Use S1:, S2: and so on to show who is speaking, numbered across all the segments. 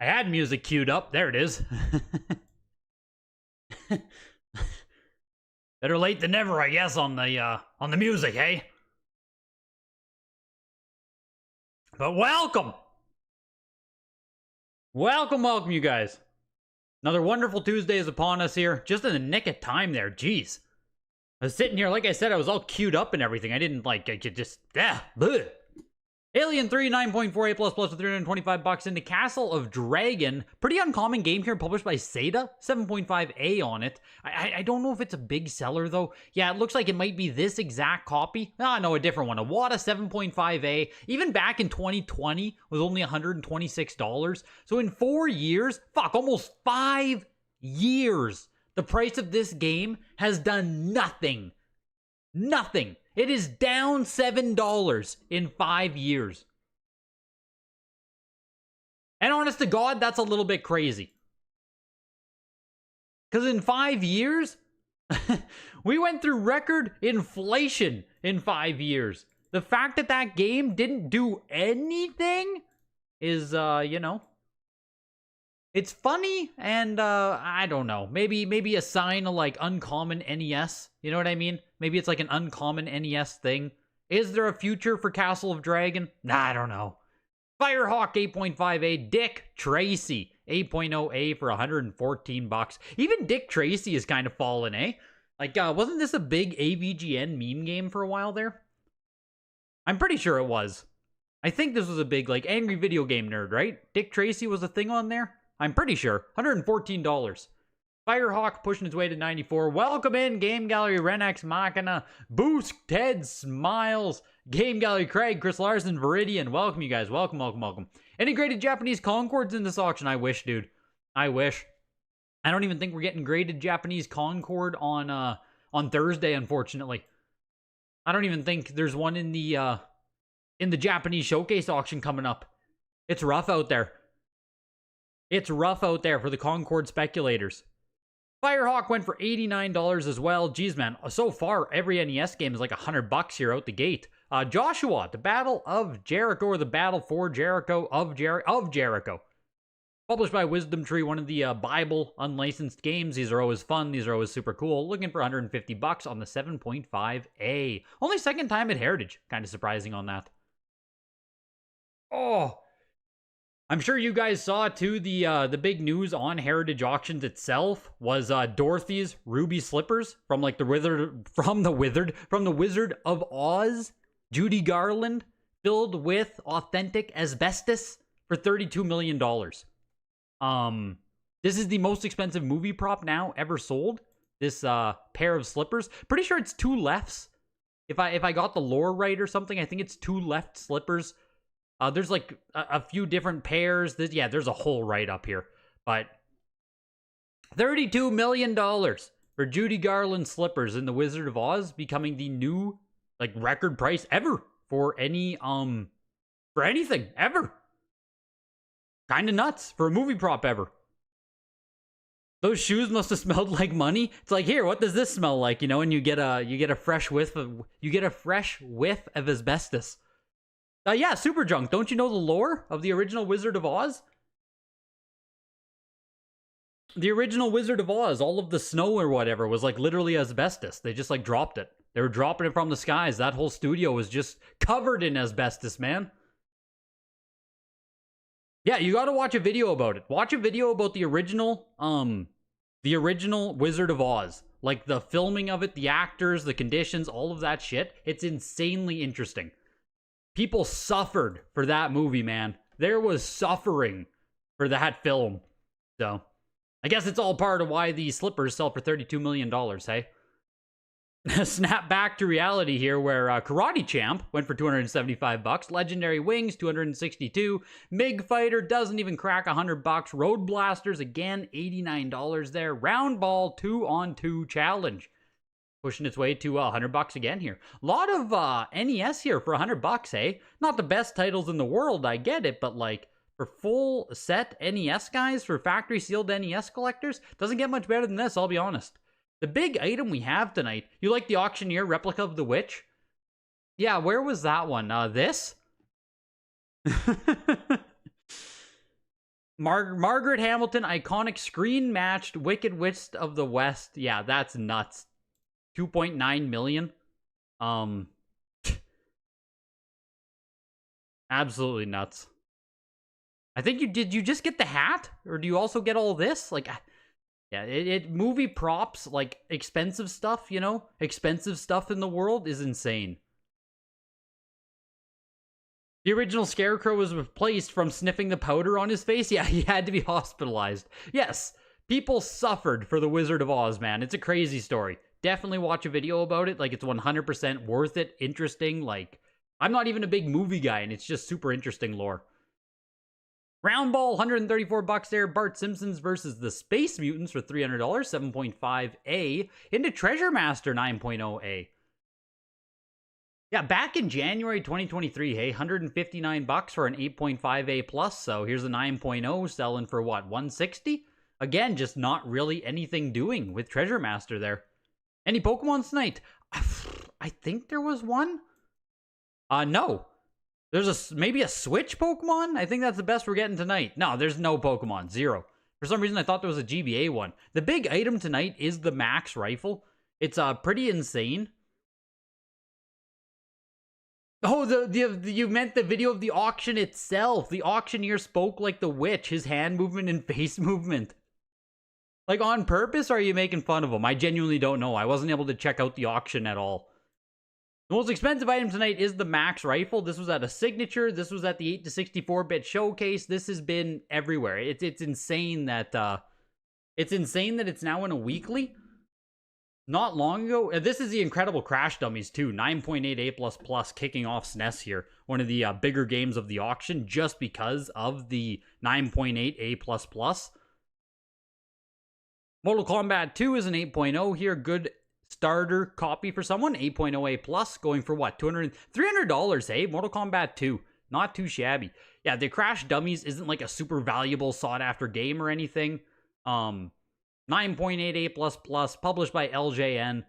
S1: I had music queued up. There it is. Better late than never, I guess, on the music, hey? But welcome! Welcome, you guys. Another wonderful Tuesday is upon us here. Just in the nick of time there, jeez. I was sitting here, like I said, I was all queued up and everything. I didn't, I could just, bleh. Alien 3, 9.48 plus with $325 into Castle of Dragon. Pretty uncommon game here, published by Sega. 7.5A on it. I don't know if it's a big seller, though. Yeah, it looks like it might be this exact copy. Ah, no, a different one. A WATA 7.5A. Even back in 2020, was only $126. So in 4 years, almost 5 years, the price of this game has done nothing. Nothing. It is down $7 in 5 years. And honest to God, that's a little bit crazy. Because in 5 years, we went through record inflation in 5 years. The fact that that game didn't do anything is, it's funny, and I don't know. Maybe a sign of like uncommon NES. You know what I mean? Maybe it's like an uncommon NES thing. Is there a future for Castle of Dragon? Nah, I don't know. Firehawk 8.5A, Dick Tracy 8.0A for $114. Even Dick Tracy is kind of fallen, eh? Like, wasn't this a big AVGN meme game for a while there? I'm pretty sure it was. I think this was a big, like, angry video game nerd, right? Dick Tracy was a thing on there? I'm pretty sure. $114. Firehawk pushing its way to 94. Welcome in, Game Gallery, Renex Machina, Boost, Ted Smiles, Game Gallery, Craig, Chris Larson, Viridian. Welcome, you guys. Welcome. Any graded Japanese Concords in this auction? I wish, dude. I wish. I don't even think we're getting graded Japanese Concord on Thursday, unfortunately. I don't even think there's one in the Japanese Showcase auction coming up. It's rough out there. It's rough out there for the Concord speculators. Firehawk went for $89 as well. Geez, man. So far, every NES game is like $100 here out the gate. Joshua, the Battle of Jericho, or the Battle for Jericho of Jericho. Published by Wisdom Tree, one of the Bible unlicensed games. These are always fun. These are always super cool. Looking for $150 on the 7.5A. Only second time at Heritage. Kind of surprising on that. Oh, I'm sure you guys saw too. The big news on Heritage Auctions itself was Dorothy's ruby slippers from like the Wizard of Oz, Judy Garland, filled with authentic asbestos for $32 million. This is the most expensive movie prop now ever sold. This pair of slippers. Pretty sure it's 2 lefts. If I got the lore right or something, I think it's 2 left slippers. There's like a few different pairs. There's a whole write-up here. But $32 million for Judy Garland slippers in The Wizard of Oz, becoming the new like record price ever for any for anything ever. Kind of nuts for a movie prop ever. Those shoes must have smelled like money. It's like, here, what does this smell like? You know, and you get a fresh whiff of asbestos. Yeah, Super Junk. Don't you know the lore of the original Wizard of Oz? The original Wizard of Oz, all of the snow or whatever was like literally asbestos. They just like dropped it. They were dropping it from the skies. That whole studio was just covered in asbestos, man. Yeah, you got to watch a video about it. Watch a video about the original Wizard of Oz. Like the filming of it, the actors, the conditions, all of that shit. It's insanely interesting. People suffered for that movie, man. There was suffering for that film. So, I guess it's all part of why these slippers sell for $32 million, hey? Snap back to reality here, where Karate Champ went for $275. Legendary Wings, $262. MiG Fighter doesn't even crack $100. Road Blasters, again, $89 there. Round Ball 2-on-2 Challenge. Pushing its way to $100 again here. A lot of NES here for $100, eh? Not the best titles in the world, I get it, but like for full set NES guys, for factory sealed NES collectors, doesn't get much better than this, I'll be honest. The big item we have tonight, you like the Auctioneer replica of the Witch? Yeah, where was that one? This? Margaret Hamilton, iconic screen-matched Wicked Witch of the West. Yeah, that's nuts. 2.9 million. Absolutely nuts. I think did you just get the hat? Or do you also get all this? Like, yeah, movie props, like expensive stuff, you know? Expensive stuff in the world is insane. The original Scarecrow was replaced from sniffing the powder on his face. Yeah, he had to be hospitalized. Yes, people suffered for the Wizard of Oz, man. It's a crazy story. Definitely watch a video about it. Like, it's 100% worth it. Interesting. Like, I'm not even a big movie guy, and it's just super interesting lore. Round ball, 134 bucks there. Bart Simpsons versus the Space Mutants for $300, 7.5A. Into Treasure Master, 9.0A. Yeah, back in January 2023, hey, 159 bucks for an 8.5A plus. So here's a 9.0 selling for what, 160? Again, just not really anything doing with Treasure Master there. Any Pokemon tonight? I think there was one. No. There's maybe a Switch Pokemon? I think that's the best we're getting tonight. No, there's no Pokemon. Zero. For some reason, I thought there was a GBA one. The big item tonight is the Max Rifle. It's pretty insane. Oh, you meant the video of the auction itself. The auctioneer spoke like the witch, his hand movement and face movement. Like, on purpose, or are you making fun of him? I genuinely don't know. I wasn't able to check out the auction at all. The most expensive item tonight is the Max Rifle. This was at a Signature. This was at the 8 to 64-bit showcase. This has been everywhere. It's insane that it's now in a weekly. Not long ago, this is the Incredible Crash Dummies too. 9.8A++ kicking off SNES here. One of the bigger games of the auction just because of the 9.8A++. Mortal Kombat 2 is an 8.0 here. Good starter copy for someone. 8.0A+, going for what? $300, hey? Mortal Kombat 2. Not too shabby. Yeah, the Crash Dummies isn't like a super valuable sought-after game or anything. 9.8A++, published by LJN.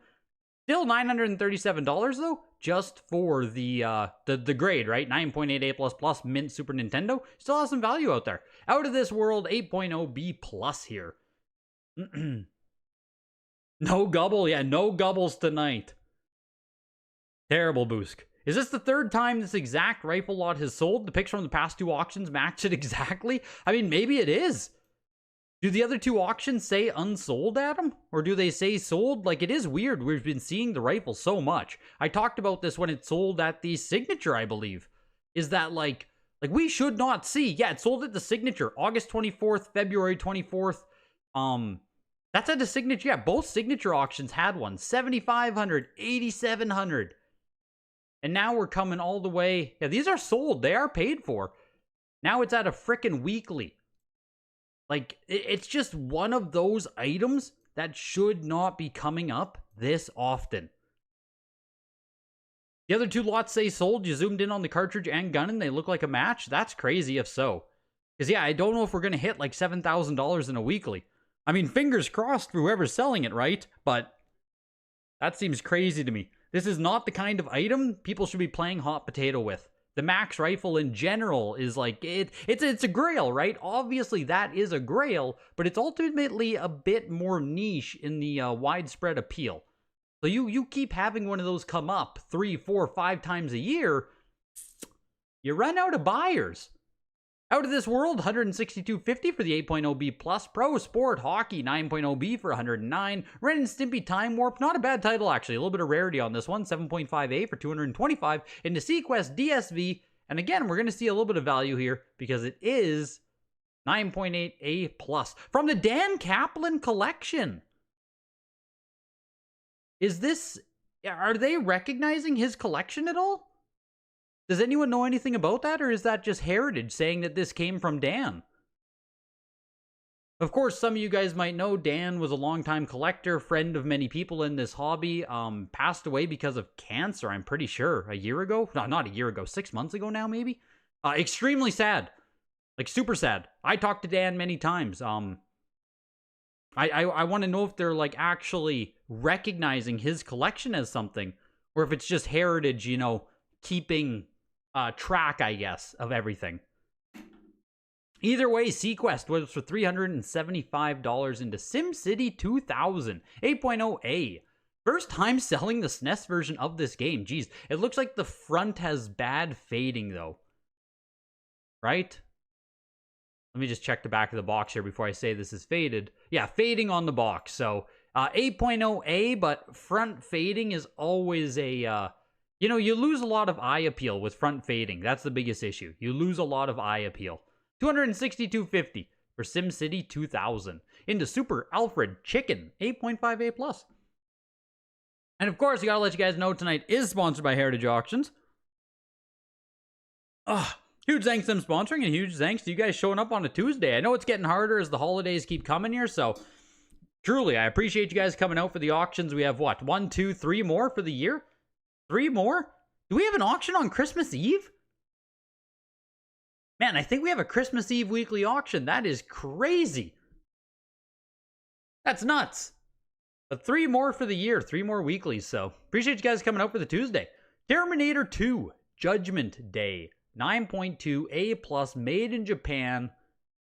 S1: Still $937 though, just for the grade, right? 9.8A++, mint Super Nintendo. Still has some value out there. Out of This World, 8.0B+ here. No Gubble, yeah, no Gubbles tonight. Terrible Boosk. Is this the third time this exact rifle lot has sold? The picture from the past two auctions match it exactly? I mean, maybe it is. Do the other two auctions say unsold, Adam? Or do they say sold? Like, it is weird. We've been seeing the rifle so much. I talked about this when it sold at the Signature, I believe. Is that, like we should not see. Yeah, it sold at the Signature. August 24th, February 24th. That's at the Signature. Yeah, both Signature auctions had one. 7,500, 8,700. And now we're coming all the way. Yeah, these are sold. They are paid for. Now it's at a frickin' weekly. Like, it's just one of those items that should not be coming up this often. The other two lots say sold. You zoomed in on the cartridge and gun and they look like a match. That's crazy if so. Because, yeah, I don't know if we're going to hit like $7,000 in a weekly. I mean, fingers crossed for whoever's selling it, right? But that seems crazy to me. This is not the kind of item people should be playing hot potato with. The Max Rifle in general is like, it's a grail, right? Obviously, that is a grail, but it's ultimately a bit more niche in the widespread appeal. So you keep having one of those come up 3, 4, 5 times a year, you run out of buyers. Out of This World, $162.50 for the 8.0B+. Pro Sport Hockey, 9.0B for $109. Ren and Stimpy Time Warp, not a bad title actually. A little bit of rarity on this one, 7.5A for $225. Into Sequest DSV, and again, we're going to see a little bit of value here because it is 9.8A+. From the Dan Kaplan collection. Are they recognizing his collection at all? Does anyone know anything about that, or is that just heritage saying that this came from Dan? Of course, some of you guys might know Dan was a longtime collector, friend of many people in this hobby, passed away because of cancer, I'm pretty sure, a year ago? No, not a year ago, 6 months ago now, maybe? Extremely sad. Like, super sad. I talked to Dan many times. I want to know if they're, like, actually recognizing his collection as something, or if it's just heritage, you know, keeping track, I guess, of everything. Either way, Sequest was for $375 into SimCity 2000 8.0A. First time selling the SNES version of this game. Jeez, it looks like the front has bad fading though. Right? Let me just check the back of the box here before I say this is faded. Yeah, fading on the box. So 8.0A, but front fading is always a... you lose a lot of eye appeal with front fading. That's the biggest issue. You lose a lot of eye appeal. $262.50 for SimCity 2000. Into Super Alfred Chicken, 8.5A+. And of course, I gotta let you guys know tonight is sponsored by Heritage Auctions. Huge thanks to them sponsoring, and huge thanks to you guys showing up on a Tuesday. I know it's getting harder as the holidays keep coming here, so truly, I appreciate you guys coming out for the auctions. We have, what, 1, 2, 3 more for the year? 3 more? Do we have an auction on Christmas Eve? Man, I think we have a Christmas Eve weekly auction. That is crazy. That's nuts. But 3 more for the year, 3 more weeklies. So appreciate you guys coming out for the Tuesday. Terminator 2, Judgment Day, 9.2A+, made in Japan.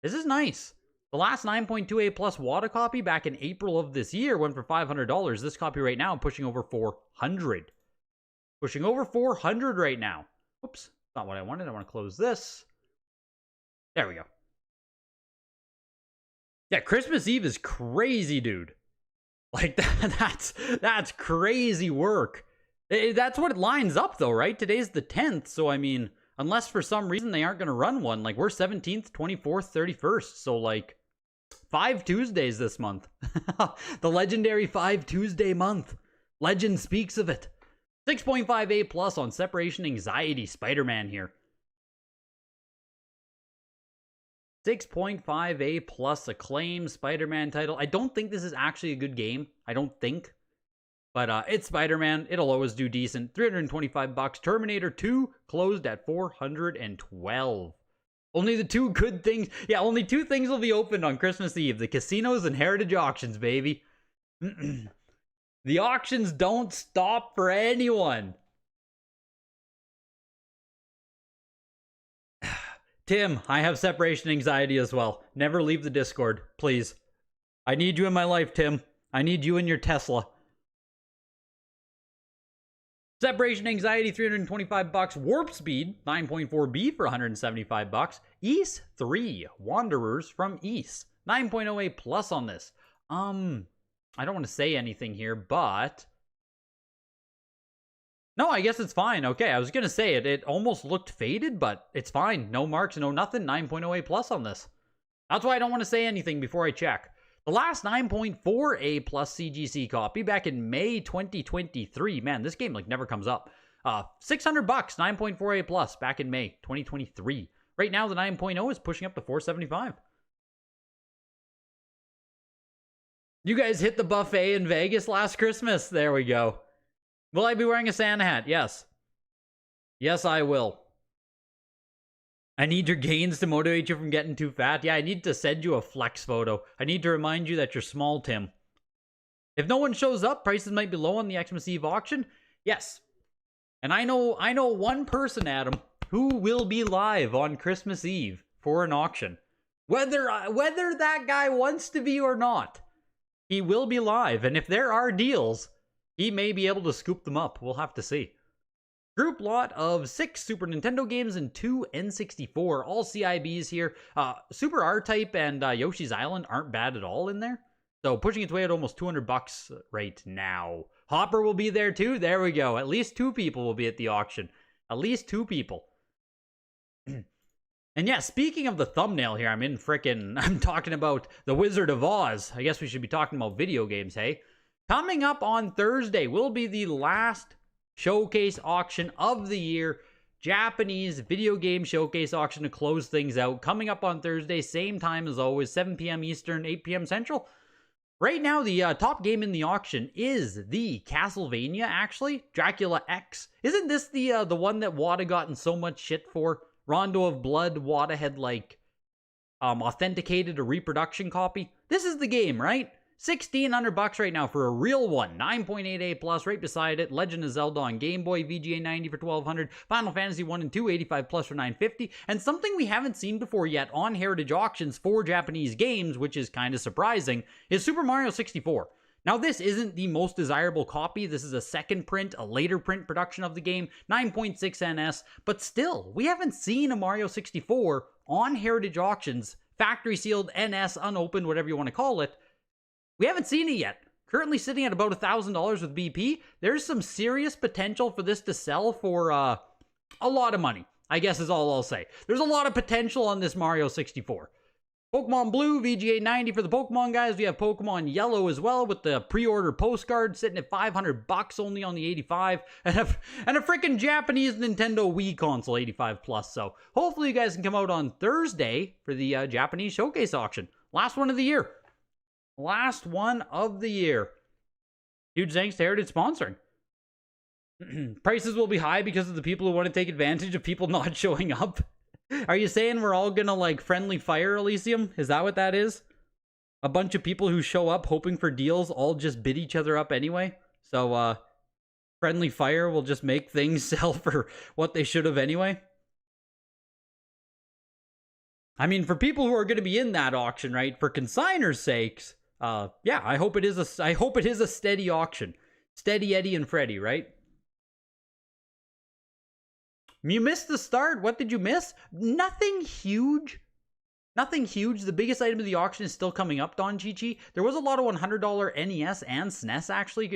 S1: This is nice. The last 9.2A+ WADA copy back in April of this year went for $500. This copy right now pushing over 400. Pushing over 400 right now. Oops, not what I wanted. I want to close this. There we go. Yeah, Christmas Eve is crazy, dude. Like, that's crazy work. That's what it lines up, though, right? Today's the 10th, so, I mean, unless for some reason they aren't going to run one. Like, we're 17th, 24th, 31st, so, like, 5 Tuesdays this month. The legendary 5 Tuesday month. Legend speaks of it. 6.5A+ on Separation Anxiety Spider-Man here. 6.5A+ acclaim Spider-Man title. I don't think this is actually a good game. I don't think. But it's Spider-Man. It'll always do decent. $325. Terminator 2 closed at $412. Only the 2 good things. Yeah, only 2 things will be opened on Christmas Eve. The casinos and Heritage Auctions, baby. The auctions don't stop for anyone. Tim, I have separation anxiety as well. Never leave the Discord, please. I need you in my life, Tim. I need you in your Tesla. Separation anxiety, $325. Warp speed, 9.4B for $175. Ys 3, Wanderers from Ys, 9.0A+ on this. I don't want to say anything here, but... No, I guess it's fine. Okay, I was going to say it almost looked faded, but it's fine. No marks, no nothing. 9.0A+ on this. That's why I don't want to say anything before I check. The last 9.4A+ CGC copy back in May 2023. Man, this game like never comes up. $600, 9.4A+ back in May 2023. Right now, the 9.0 is pushing up to $475. You guys hit the buffet in Vegas last Christmas. There we go. Will I be wearing a Santa hat? Yes. Yes, I will. I need your gains to motivate you from getting too fat. Yeah, I need to send you a flex photo. I need to remind you that you're small, Tim. If no one shows up, prices might be low on the Xmas Eve auction. Yes. And I know one person, Adam, who will be live on Christmas Eve for an auction. Whether that guy wants to be or not, he will be live. And if there are deals, he may be able to scoop them up. We'll have to see. Group lot of 6 Super Nintendo games and 2 N64. All CIBs here. Super R-Type and Yoshi's Island aren't bad at all in there. So pushing its way at almost $200 right now. Hopper will be there too. There we go. At least 2 people will be at the auction. At least 2 people. And yeah, speaking of the thumbnail here, I'm talking about The Wizard of Oz. I guess we should be talking about video games, hey? Coming up on Thursday will be the last showcase auction of the year. Japanese video game showcase auction to close things out. Coming up on Thursday, same time as always, 7 p.m. Eastern, 8 p.m. Central. Right now, the top game in the auction is the Castlevania, actually. Dracula X. Isn't this the one that WADA gotten so much shit for? Rondo of Blood, WADA had, authenticated a reproduction copy. This is the game, right? $1,600 right now for a real one. 9.88 plus, right beside it. Legend of Zelda on Game Boy, VGA 90 for $1,200. Final Fantasy 1 and 2, 85 plus for $950. And something we haven't seen before yet on Heritage Auctions for Japanese games, which is kind of surprising, is Super Mario 64. Now, this isn't the most desirable copy. This is a second print, a later print production of the game, 9.6 NS, but still, we haven't seen a Mario 64 on Heritage Auctions, factory sealed, NS, unopened, whatever you want to call it. We haven't seen it yet. Currently sitting at about $1,000 with BP. There's some serious potential for this to sell for a lot of money, I guess is all I'll say. There's a lot of potential on this Mario 64. Pokemon Blue, VGA 90 for the Pokemon guys. We have Pokemon Yellow as well with the pre-order postcard sitting at $500 only on the 85. And a freaking Japanese Nintendo Wii console, 85 plus. So hopefully you guys can come out on Thursday for the Japanese showcase auction. Last one of the year. Last one of the year. Huge thanks to Heritage sponsoring. Prices will be high because of the people who want to take advantage of people not showing up. Are you saying we're all gonna, like, friendly fire Elysium? Is that what that is? A bunch of people who show up hoping for deals all just bid each other up anyway? So, friendly fire will just make things sell for what they should have anyway? I mean, for people who are gonna be in that auction, right? For consigners' sakes, yeah, I hope it is a steady auction. Steady Eddie and Freddy, right? You missed the start. What did you miss? Nothing huge. Nothing huge. The biggest item of the auction is still coming up, Don Chichi. There was a lot of $100 NES and SNES, actually.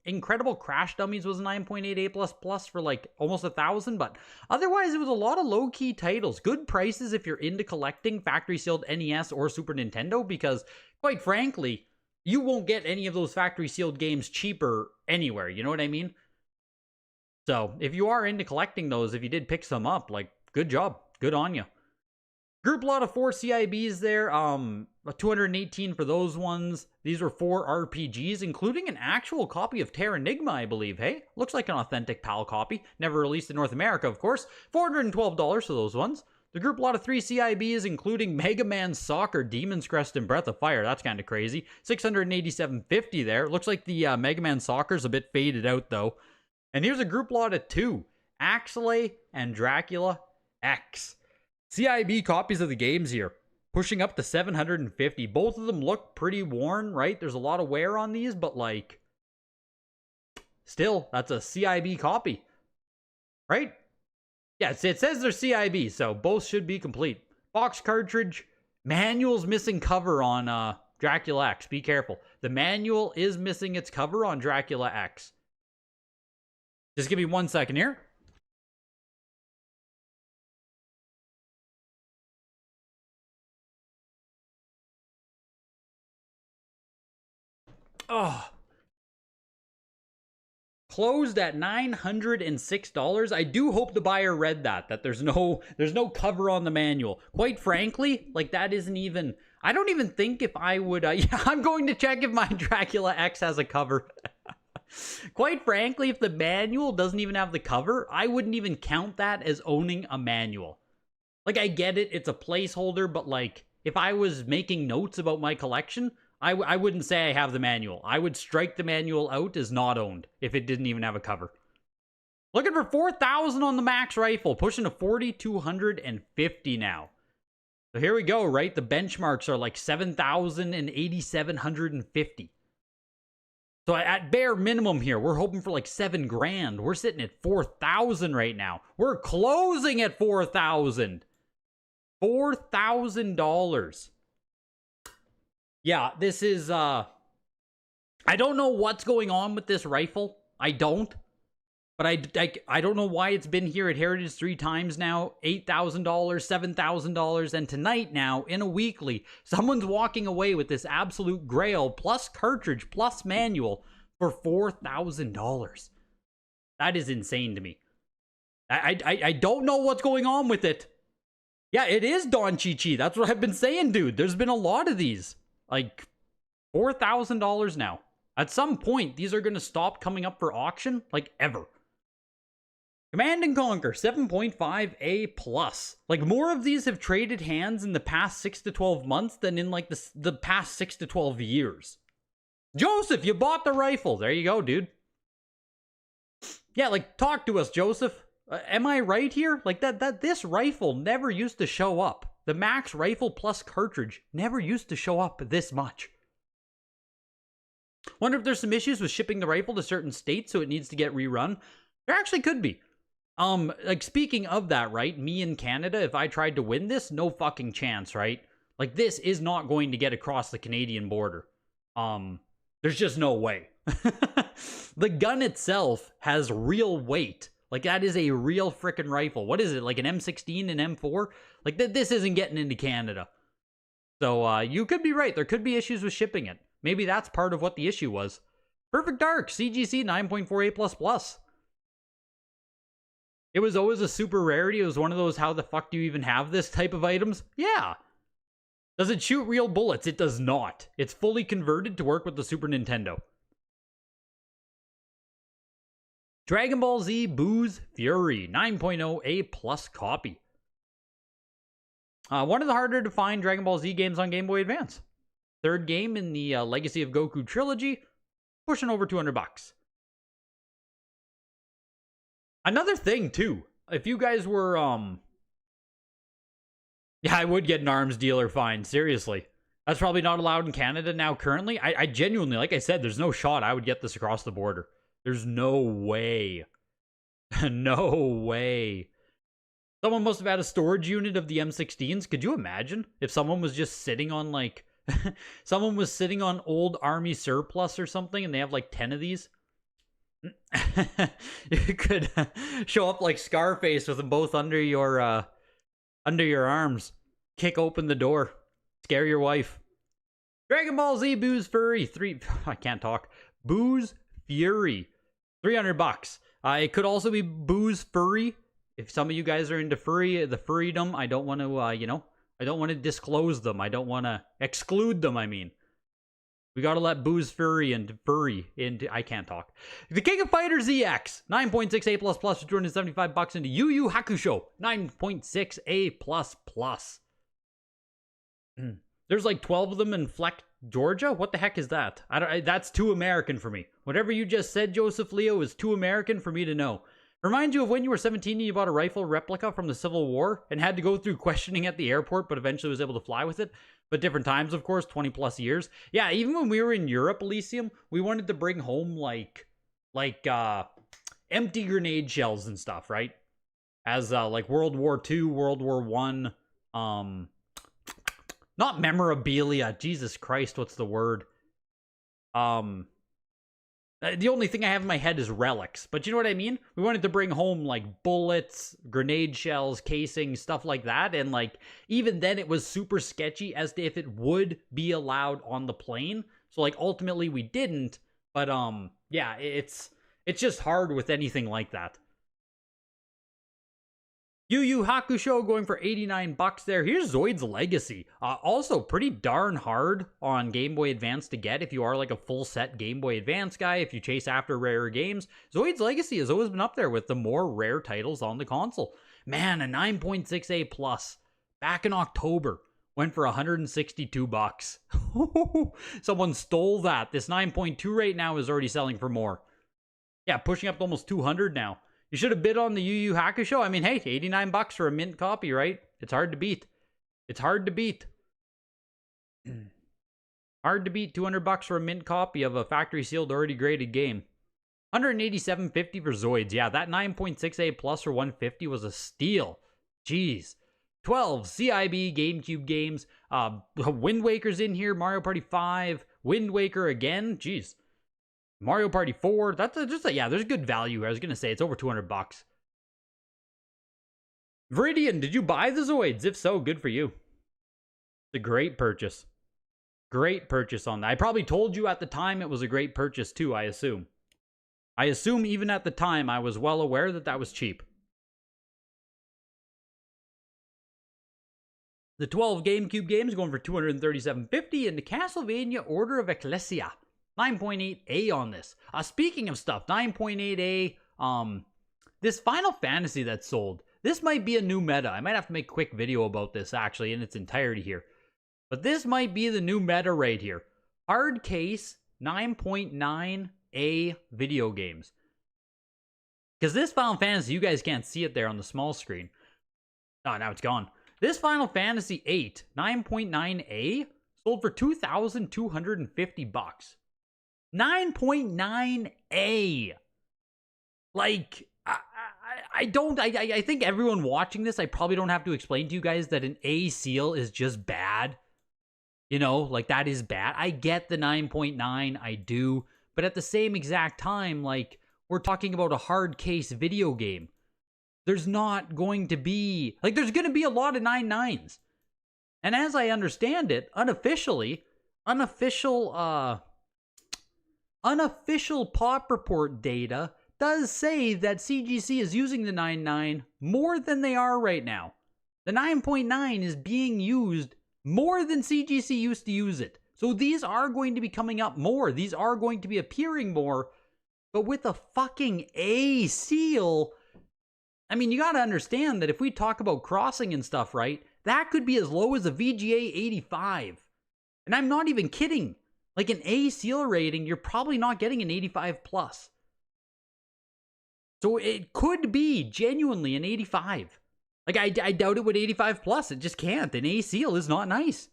S1: Incredible Crash Dummies was 9.88 plus for like almost $1,000, but otherwise it was a lot of low-key titles. Good prices if you're into collecting factory sealed NES or Super Nintendo, because quite frankly, you won't get any of those factory sealed games cheaper anywhere. You know what I mean? So, if you are into collecting those, if you did pick some up, like, good job. Good on you. Group lot of 4 CIBs there. 218 for those ones. These were 4 RPGs, including an actual copy of Terranigma, I believe. Hey, looks like an authentic PAL copy. Never released in North America, of course. $412 for those ones. The group lot of 3 CIBs, including Mega Man Soccer, Demon's Crest, and Breath of Fire. That's kind of crazy. $687.50 there. Looks like the Mega Man Soccer's a bit faded out, though. And here's a group lot of 2, Axelay and Dracula X. CIB copies of the games here, pushing up to $750. Both of them look pretty worn, right? There's a lot of wear on these, but like, still, that's a CIB copy, right? Yeah, it says they're CIB, so both should be complete. Box cartridge, manual's missing cover on Dracula X. Be careful. The manual is missing its cover on Dracula X. Just give me 1 second here. Oh. Closed at $906. I do hope the buyer read that there's no cover on the manual. Quite frankly, like, that isn't even, I don't even think if I would, yeah, I'm going to check if my Dracula X has a cover. Quite frankly, if the manual doesn't even have the cover, I wouldn't even count that as owning a manual. Like, I get it, it's a placeholder, but like, if I was making notes about my collection, I wouldn't say I have the manual. I would strike the manual out as not owned if it didn't even have a cover. Looking for 4,000 on the max rifle, pushing to 4,250 now. So here we go, right? The benchmarks are like 7,000 and 8,750. So at bare minimum here, we're hoping for like 7 grand. We're sitting at 4,000 right now. We're closing at 4,000. $4,000. Yeah, this is, I don't know what's going on with this rifle. I don't. But I don't know why it's been here at Heritage 3 times now. $8,000, $7,000, and tonight now, in a weekly, someone's walking away with this absolute grail, plus cartridge, plus manual, for $4,000. That is insane to me. I don't know what's going on with it. Yeah, it is Don Chi-Chi. That's what I've been saying, dude. There's been a lot of these. Like, $4,000 now. At some point, these are going to stop coming up for auction, like, ever. Command & Conquer, 7.5A+. Like, more of these have traded hands in the past 6 to 12 months than in, like, the past 6 to 12 years. Joseph, you bought the rifle. There you go, dude. Yeah, like, talk to us, Joseph. Am I right here? Like, this rifle never used to show up. The Max Rifle Plus cartridge never used to show up this much. Wonder if there's some issues with shipping the rifle to certain states, so it needs to get rerun. There actually could be. Like, speaking of that, right? Me in Canada, if I tried to win this, no fucking chance, right? Like, this is not going to get across the Canadian border. There's just no way. The gun itself has real weight. Like, that is a real frickin' rifle. What is it, like an M16 and M4? Like, this isn't getting into Canada. So, you could be right. There could be issues with shipping it. Maybe that's part of what the issue was. Perfect Dark, CGC 9.48++. It was always a super rarity. It was one of those, how the fuck do you even have this type of items? Yeah. Does it shoot real bullets? It does not. It's fully converted to work with the Super Nintendo. Dragon Ball Z Boo's Fury 9.0 A+ copy. One of the harder to find Dragon Ball Z games on Game Boy Advance. Third game in the Legacy of Goku trilogy, pushing over $200. Another thing too, if you guys were yeah, I would get an arms dealer fine, seriously. That's probably not allowed in Canada now currently. I genuinely, like I said, there's no shot I would get this across the border. There's no way. No way. Someone must have had a storage unit of the M16s. Could you imagine if someone was just sitting on like someone was sitting on old army surplus or something and they have like 10 of these? You could show up like Scarface with them both under your arms. Kick open the door. Scare your wife. Dragon Ball Z Boo's Fury. I can't talk. Boo's Fury. $300. It could also be Boo's Furry. If some of you guys are into furry, the furrydom, I don't want to, I don't want to disclose them. I don't want to exclude them, I mean. We gotta let Boo's Fury and Furry into, I can't talk. The King of Fighters ZX, 9.6 A++ for $275 into Yu Yu Hakusho, 9.6 A++. There's like 12 of them in Fleck, Georgia? What the heck is that? That's too American for me. Whatever you just said, Joseph Leo, is too American for me to know. Reminds you of when you were 17 and you bought a rifle replica from the Civil War and had to go through questioning at the airport, but eventually was able to fly with it. But different times, of course, 20 plus years. Yeah, even when we were in Europe, Elysium, we wanted to bring home like empty grenade shells and stuff, right? As like World War II, World War I, not memorabilia. Jesus Christ, what's the word? The only thing I have in my head is relics, but you know what I mean? We wanted to bring home like bullets, grenade shells, casings, stuff like that, and like even then it was super sketchy as to if it would be allowed on the plane. So like ultimately we didn't, but yeah, it's just hard with anything like that. Yu Yu Hakusho going for $89 there. Here's Zoid's Legacy. Also pretty darn hard on Game Boy Advance to get if you are like a full set Game Boy Advance guy, if you chase after rarer games. Zoid's Legacy has always been up there with the more rare titles on the console. Man, a 9.6 A+, back in October, went for $162. Someone stole that. This 9.2 right now is already selling for more. Yeah, pushing up to almost 200 now. You should have bid on the Yu Yu Hakusho. I mean, hey, $89 for a mint copy, right? It's hard to beat. It's hard to beat. Hard to beat $200 for a mint copy of a factory sealed, already graded game. $187.50 for Zoids. Yeah, that 9.6 A+ for $150 was a steal. Jeez. 12 CIB GameCube games. Wind Waker's in here. Mario Party 5. Wind Waker again. Jeez. Mario Party 4, that's just yeah, there's good value. I was gonna say it's over $200. Viridian, did you buy the Zoids? If so, good for you. It's a great purchase. Great purchase on that. I probably told you at the time it was a great purchase too, I assume. I assume even at the time I was well aware that that was cheap. The 12 GameCube games going for $237.50 into Castlevania Order of Ecclesia. 9.8A on this. Speaking of stuff, 9.8A, this Final Fantasy that sold, this might be a new meta. I might have to make a quick video about this actually in its entirety here. But this might be the new meta right here. Hard case, 9.9A video games. Because this Final Fantasy, you guys can't see it there on the small screen. Oh, now it's gone. This Final Fantasy 8 9.9A sold for $2,250. 9.9A. Like, I think everyone watching this, I probably don't have to explain to you guys that an A seal is just bad. You know, like, that is bad. I get the 9.9, I do. But at the same exact time, like, we're talking about a hard case video game. There's not going to be, like, there's going to be a lot of 9.9s. And as I understand it, unofficial pop report data does say that CGC is using the 9.9 more than they are right now. The 9.9 is being used more than CGC used to use it. So these are going to be coming up more. These are going to be appearing more. But with a fucking A seal, I mean, you got to understand that if we talk about crossing and stuff, right, that could be as low as a VGA 85. And I'm not even kidding. Like, an A seal rating, you're probably not getting an 85 plus. So it could be genuinely an 85. Like, I doubt it with 85 plus. It just can't. An A seal is not nice.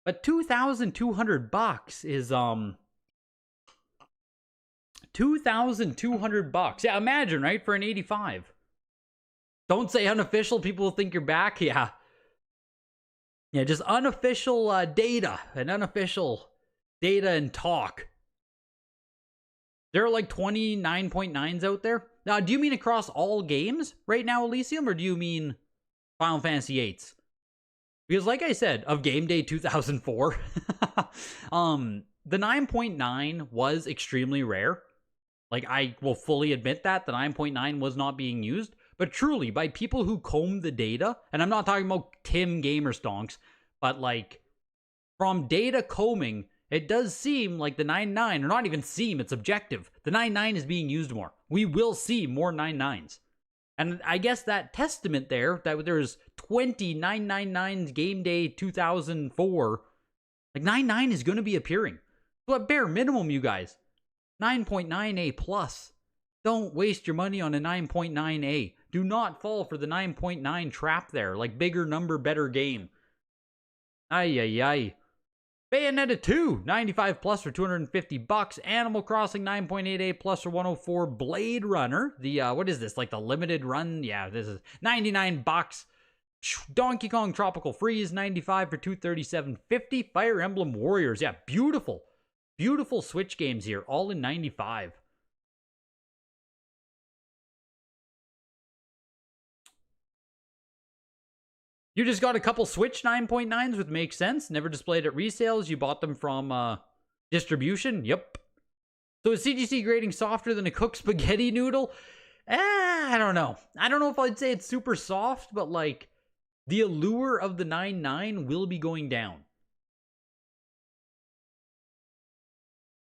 S1: But $2,200 is, $2,200. Yeah, imagine, right? For an 85. Don't say unofficial. People will think you're back. Yeah. Yeah, just unofficial data. And unofficial data and talk. There are like 29.9s out there. Now, do you mean across all games right now, Elysium? Or do you mean Final Fantasy 8s? Because like I said, of Game Day 2004, the 9.9 was extremely rare. Like, I will fully admit that the 9.9 was not being used, but truly by people who comb the data, and I'm not talking about Tim Gamer Stonks, but like from data combing, it does seem like the 9.9, or not even seem, it's objective. The 9.9 is being used more. We will see more 9.9s. And I guess that testament there, that there's 20 999s Game Day 2004, like 9.9 is going to be appearing. But bare minimum, you guys, 9.9A plus. Don't waste your money on a 9.9A. Do not fall for the 9.9 trap there. Like, bigger number, better game. Ay. Bayonetta 2, 95 plus for $250. Animal Crossing 9.8A plus for $104. Blade Runner, the, what is this? Like the limited run? Yeah, this is $99. Donkey Kong Tropical Freeze, 95 for $237.50. Fire Emblem Warriors, yeah, beautiful. Beautiful Switch games here, all in 95. You just got a couple Switch 9.9s, which makes sense. Never displayed at resales. You bought them from distribution. Yep. So is CGC grading softer than a cooked spaghetti noodle? I don't know. I don't know if I'd say it's super soft, but like the allure of the 9.9 will be going down.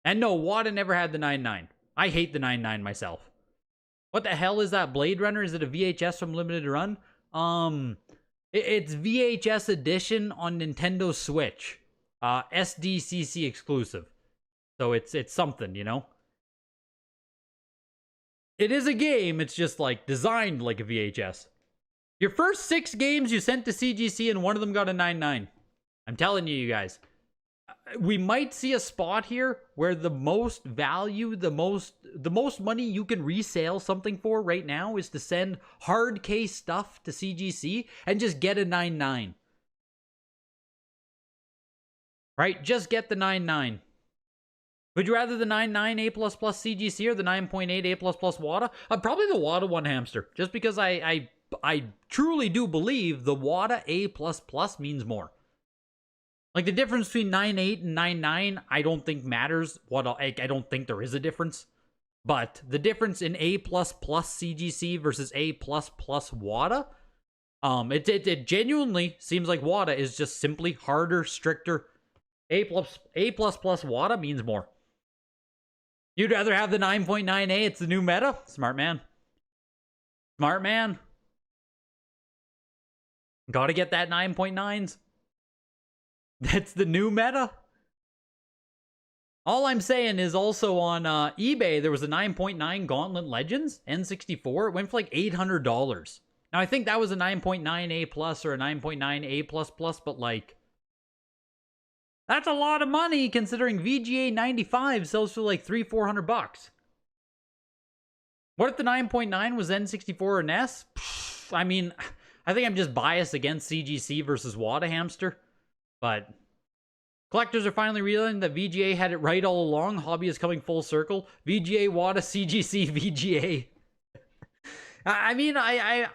S1: And no, Wada never had the 9.9. I hate the 9.9 myself. What the hell is that Blade Runner? Is it a VHS from Limited Run? It's VHS edition on Nintendo Switch. SDCC exclusive. So it's something, you know? It is a game, it's just like designed like a VHS. Your first 6 games you sent to CGC and one of them got a 9.9. I'm telling you guys. We might see a spot here where the most value, the most money you can resale something for right now is to send hard case stuff to CGC and just get a 9.9. Right? Just get the 9.9. Would you rather the 9.9 A++ CGC or the 9.8 A++ WADA? Probably the WADA one, hamster. Just because I truly do believe the WADA A++ means more. Like, the difference between 9.8 and 9.9, I don't think matters. I don't think there is a difference. But the difference in A++ CGC versus A++ WADA, it genuinely seems like WADA is just simply harder, stricter. A++ WADA means more. You'd rather have the 9.9A, it's the new meta? Smart man. Smart man. Gotta get that 9.9s. That's the new meta. All I'm saying is also on eBay, there was a 9.9 Gauntlet Legends N64. It went for like $800. Now, I think that was a 9.9 A plus or a 9.9 A plus plus, but like, that's a lot of money considering VGA 95 sells for like $300-400. What if the 9.9 was N64 or NES? I mean, I think I'm just biased against CGC versus Wada Hamster, but collectors are finally realizing that VGA had it right all along. Hobby is coming full circle. VGA, Wada, CGC, VGA. I mean, I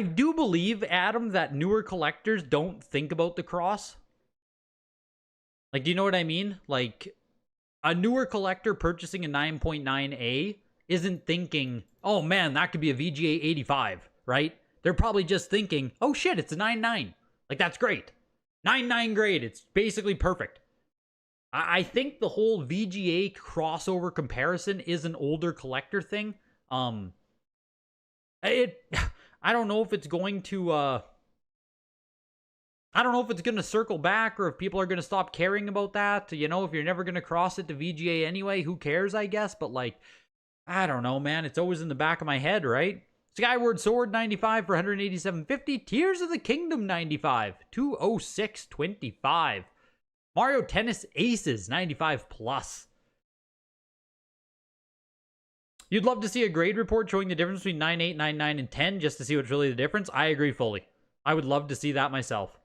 S1: do believe, Adam, that newer collectors don't think about the cross. Like, do you know what I mean? Like, a newer collector purchasing a 9.9A isn't thinking, oh man, that could be a VGA 85, right? They're probably just thinking, oh shit, it's a 9.9. Like, that's great. 9.9 grade, it's basically perfect. I think the whole VGA crossover comparison is an older collector thing. I don't know if it's going to, I don't know if it's going to circle back or if people are going to stop caring about that. You know, if you're never going to cross it to VGA anyway, who cares, I guess? But like, I don't know, man. It's always in the back of my head, right? Skyward Sword 95 for 187.50. Tears of the Kingdom 95, 206.25. Mario Tennis Aces 95 plus. You'd love to see a grade report showing the difference between 9.8, 9.9, and 10 just to see what's really the difference. I agree fully. I would love to see that myself.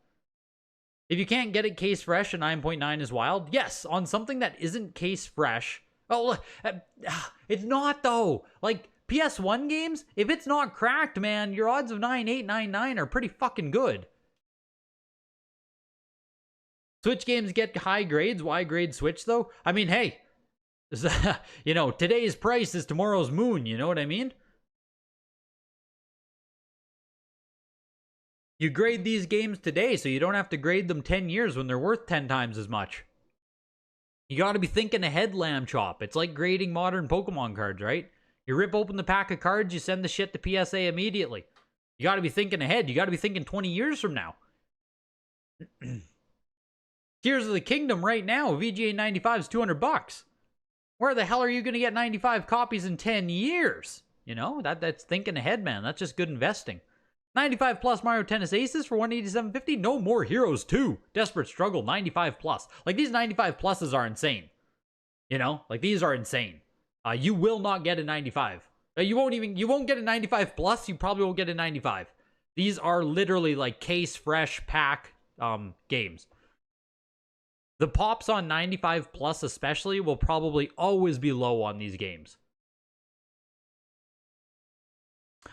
S1: If you can't get it case fresh, a 9.9 is wild. Yes, on something that isn't case fresh. Oh, it's not though. Like PS1 games, if it's not cracked, man, your odds of 9.8, 9.9 are pretty fucking good. Switch games get high grades. Why grade Switch though? I mean, hey, you know, today's price is tomorrow's moon. You know what I mean? You grade these games today so you don't have to grade them 10 years when they're worth 10 times as much. You gotta be thinking ahead, Lamb Chop. It's like grading modern Pokemon cards, right? You rip open the pack of cards, you send the shit to PSA immediately. You gotta be thinking ahead. You gotta be thinking 20 years from now. Tears of the Kingdom right now, VGA 95 is $200. Where the hell are you gonna get 95 copies in 10 years? You know, that's thinking ahead, man. That's just good investing. 95 plus Mario Tennis Aces for 187.50. No More Heroes 2. Desperate Struggle 95 plus. Like, these 95 pluses are insane. You know, like, these are insane. You will not get a 95. You won't get a 95 plus. You probably won't get a 95. These are literally like case fresh pack games. The pops on 95 plus especially will probably always be low on these games.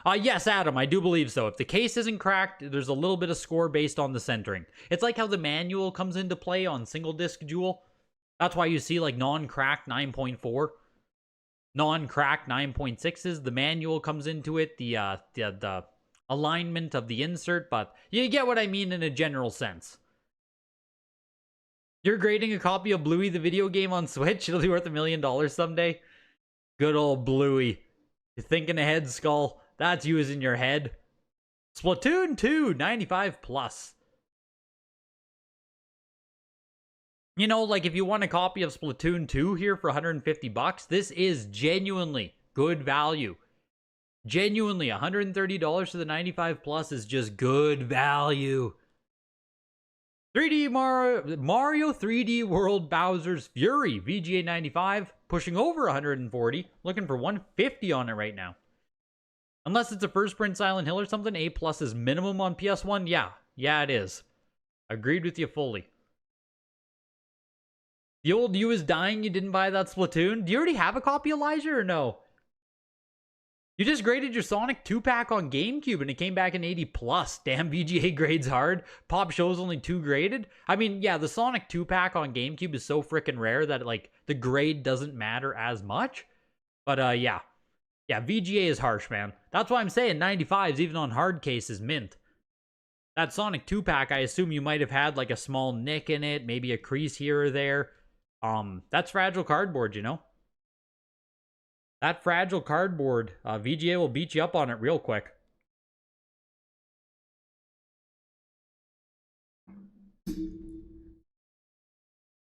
S1: Yes, Adam, I do believe so. If the case isn't cracked, there's a little bit of score based on the centering. It's like how the manual comes into play on single disc Jewel. That's why you see like non-cracked 9.4, non-cracked 9.6s. The manual comes into it, the alignment of the insert, but you get what I mean in a general sense. You're grading a copy of Bluey the video game on Switch? It'll be worth $1 million someday. Good old Bluey. You're thinking ahead, Skull. That's you in your head. Splatoon 2, 95 plus. You know, like if you want a copy of Splatoon 2 here for $150, this is genuinely good value. Genuinely, $130 for the 95 plus is just good value. 3D Mario 3D World Bowser's Fury, VGA 95, pushing over 140, looking for 150 on it right now. Unless it's a first print Silent Hill or something, A plus is minimum on PS1. Yeah, it is. Agreed with you fully. The old you is dying. You didn't buy that Splatoon. Do you already have a copy, Elijah, or no? You just graded your Sonic 2-pack on GameCube and it came back in 80 plus. Damn, VGA grades hard. Pop shows only 2 graded. I mean, yeah, the Sonic 2-pack on GameCube is so freaking rare that like the grade doesn't matter as much. But yeah. Yeah, VGA is harsh, man. That's why I'm saying 95s even on hard cases mint. That Sonic 2-pack, I assume you might have had like a small nick in it, maybe a crease here or there. That's fragile cardboard, you know? That fragile cardboard, VGA will beat you up on it real quick.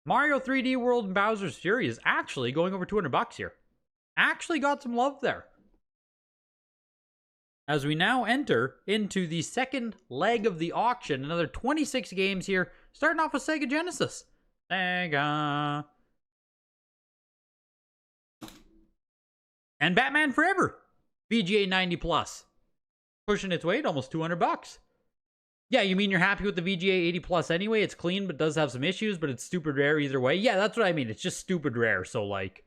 S1: Mario 3D World and Bowser's Fury is actually going over $200 here. Actually got some love there. As we now enter into the second leg of the auction, another 26 games here, starting off with Sega Genesis. Sega. And Batman Forever. VGA 90 plus. Pushing its weight, almost $200. Yeah, you mean you're happy with the VGA 80 plus anyway? It's clean, but does have some issues, but it's stupid rare either way. Yeah, that's what I mean. It's just stupid rare. So, like,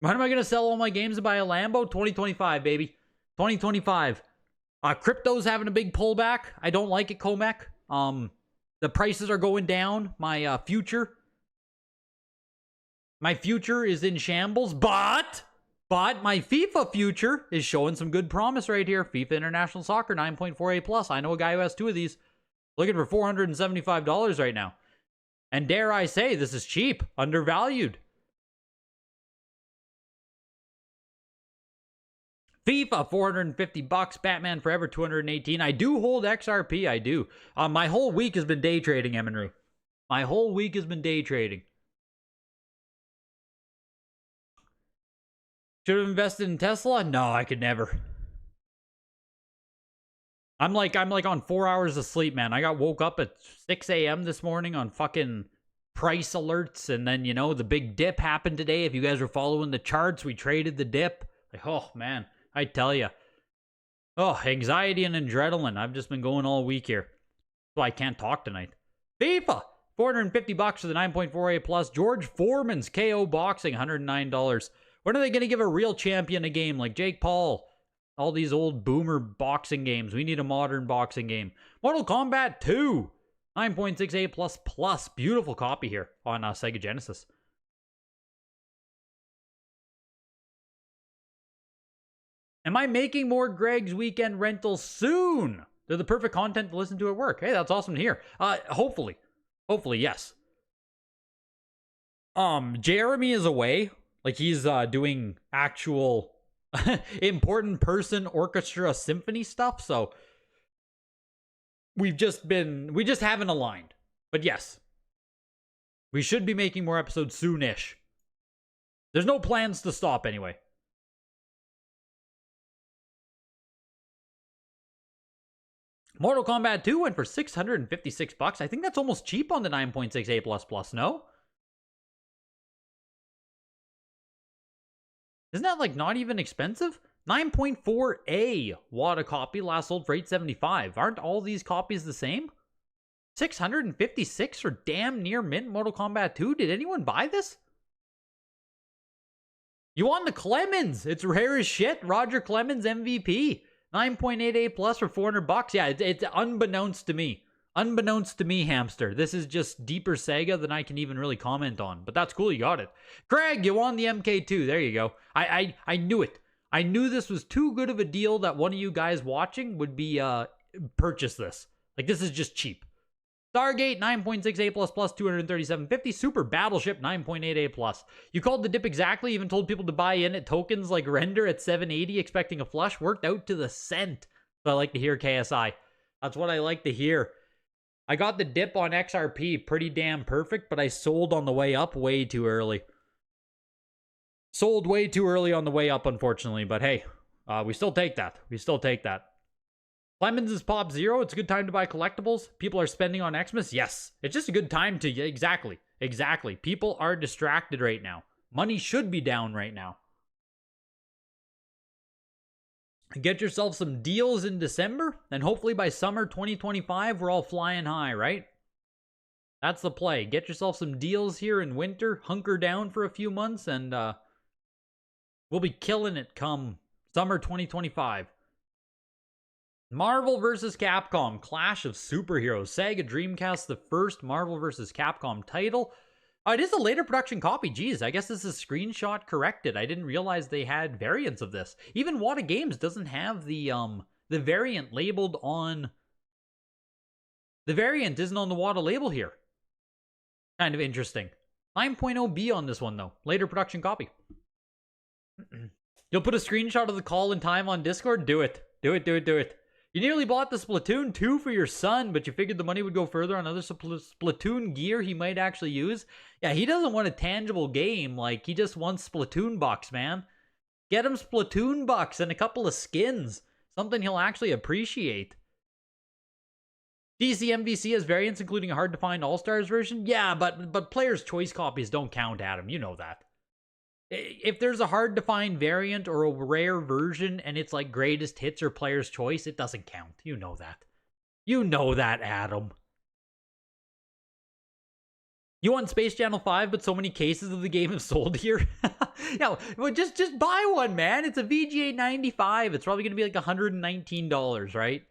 S1: when am I going to sell all my games and buy a Lambo? 2025, baby. 2025. Crypto's having a big pullback. I don't like it, Comac. The prices are going down. My future is in shambles, but my FIFA future is showing some good promise right here. FIFA International Soccer 9.48 plus. I know a guy who has 2 of these. Looking for $475 right now. And dare I say, this is cheap, undervalued. FIFA, $450. Batman Forever, $218. I do hold XRP, I do. My whole week has been day trading, Eminru. My whole week has been day trading. Should have invested in Tesla? No, I could never. I'm like on 4 hours of sleep, man. I got woke up at 6 a.m. this morning on fucking price alerts, and then, you know, the big dip happened today. If you guys were following the charts, we traded the dip. Like, oh, man. I tell you. Oh, anxiety and adrenaline. I've just been going all week here. So I can't talk tonight. FIFA, $450 for the 9.48 plus. George Foreman's KO Boxing, $109. When are they going to give a real champion a game like Jake Paul? All these old boomer boxing games. We need a modern boxing game. Mortal Kombat 2, 9.68 plus. Beautiful copy here on Sega Genesis. Am I making more Greg's Weekend Rentals soon? They're the perfect content to listen to at work. Hey, that's awesome to hear. Hopefully, yes. Jeremy is away. Like, he's doing actual important person orchestra symphony stuff. So we just haven't aligned. But yes, we should be making more episodes soonish. There's no plans to stop anyway. Mortal Kombat 2 went for $656. I think that's almost cheap on the 9.68 plus, no? Isn't that like not even expensive? 9.4A watt a copy, last sold for $875. Aren't all these copies the same? $656 for damn near mint Mortal Kombat 2? Did anyone buy this? You want the Clemens? It's rare as shit. Roger Clemens MVP. 9.88 plus for $400. Yeah, it's unbeknownst to me. Unbeknownst to me, hamster. This is just deeper Sega than I can even really comment on. But that's cool, you got it. Craig, you won the MK2. There you go. I knew it. I knew this was too good of a deal that one of you guys watching would be purchase this. Like, this is just cheap. Stargate 9.68 plus, $237.50. Super Battleship 9.88 plus. You called the dip exactly, even told people to buy in at tokens like Render at 780 expecting a flush. Worked out to the cent. So I like to hear, KSI. That's what I like to hear. I got the dip on XRP pretty damn perfect, but I sold on the way up way too early. Sold way too early on the way up, unfortunately. But hey, we still take that. We still take that. Clemens is pop zero. It's a good time to buy collectibles. People are spending on Xmas. Yes. It's just a good time to... Exactly. People are distracted right now. Money should be down right now. Get yourself some deals in December, and hopefully by summer 2025, we're all flying high, right? That's the play. Get yourself some deals here in winter, hunker down for a few months, and we'll be killing it come summer 2025. Marvel vs. Capcom, Clash of Superheroes. Sega Dreamcast, the first Marvel vs. Capcom title. It is a later production copy. Jeez, I guess this is screenshot corrected. I didn't realize they had variants of this. Even Wata Games doesn't have the variant labeled on... The variant isn't on the Wata label here. Kind of interesting. 9.0B on this one, though. Later production copy. You'll put a screenshot of the call in time on Discord? Do it. Do it. You nearly bought the Splatoon 2 for your son, but you figured the money would go further on other Splatoon gear he might actually use. Yeah, he doesn't want a tangible game. Like, he just wants Splatoon bucks, man. Get him Splatoon bucks and a couple of skins. Something he'll actually appreciate. DC MVC has variants, including a hard-to-find All-Stars version. Yeah, but player's choice copies don't count, Adam. You know that. If there's a hard-to-find variant or a rare version and it's like greatest hits or player's choice, it doesn't count. You know that. You know that, Adam. You want Space Channel 5, but so many cases of the game have sold here? Yeah, well, just buy one, man. It's a VGA 95. It's probably going to be like $119, right?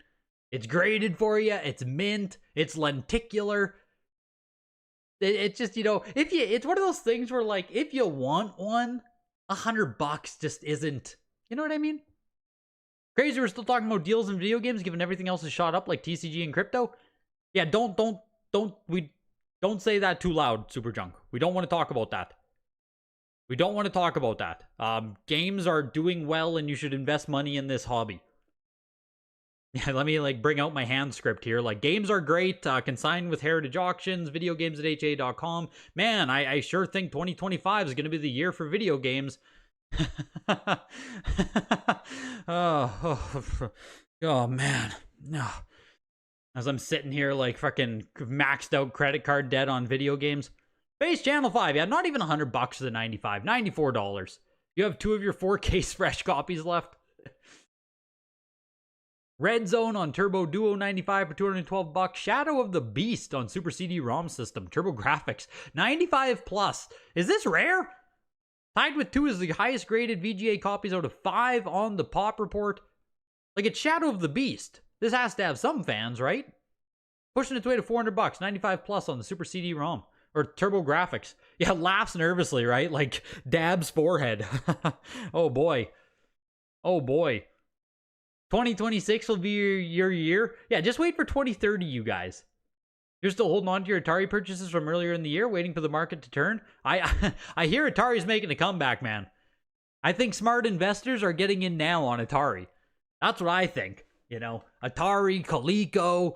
S1: It's graded for you. It's mint. It's lenticular. It's just, you know, it's one of those things where, like, if you want one, $100 just isn't, you know what I mean? Crazy, we're still talking about deals in video games, given everything else is shot up like TCG and crypto. Yeah, don't say that too loud, Super Junk. We don't want to talk about that. We don't want to talk about that. Games are doing well, and you should invest money in this hobby. Yeah, let me like bring out my hand script here. Like, games are great. Consigned with Heritage Auctions, videogames at ha.com. Man, I sure think 2025 is going to be the year for video games. Oh man. No. As I'm sitting here like fucking maxed out credit card debt on video games. Base Channel 5, yeah, not even $100 for the 95, $94. You have 2 of your 4K fresh copies left. Red Zone on TurboDuo 95 for $212. Shadow of the Beast on Super CD-ROM system. TurboGrafx 95 plus. Is this rare? Tied with 2 is the highest graded VGA copies out of 5 on the Pop Report. Like, it's Shadow of the Beast. This has to have some fans, right? Pushing its way to $400. 95 plus on the Super CD-ROM. Or TurboGrafx. Yeah, laughs nervously, right? Like, dabs forehead. Oh boy. Oh boy. 2026 will be your year. Yeah, just wait for 2030, you guys. You're still holding on to your Atari purchases from earlier in the year, waiting for the market to turn. I hear Atari's making a comeback, man. I think smart investors are getting in now on Atari. That's what I think. You know, Atari, Coleco.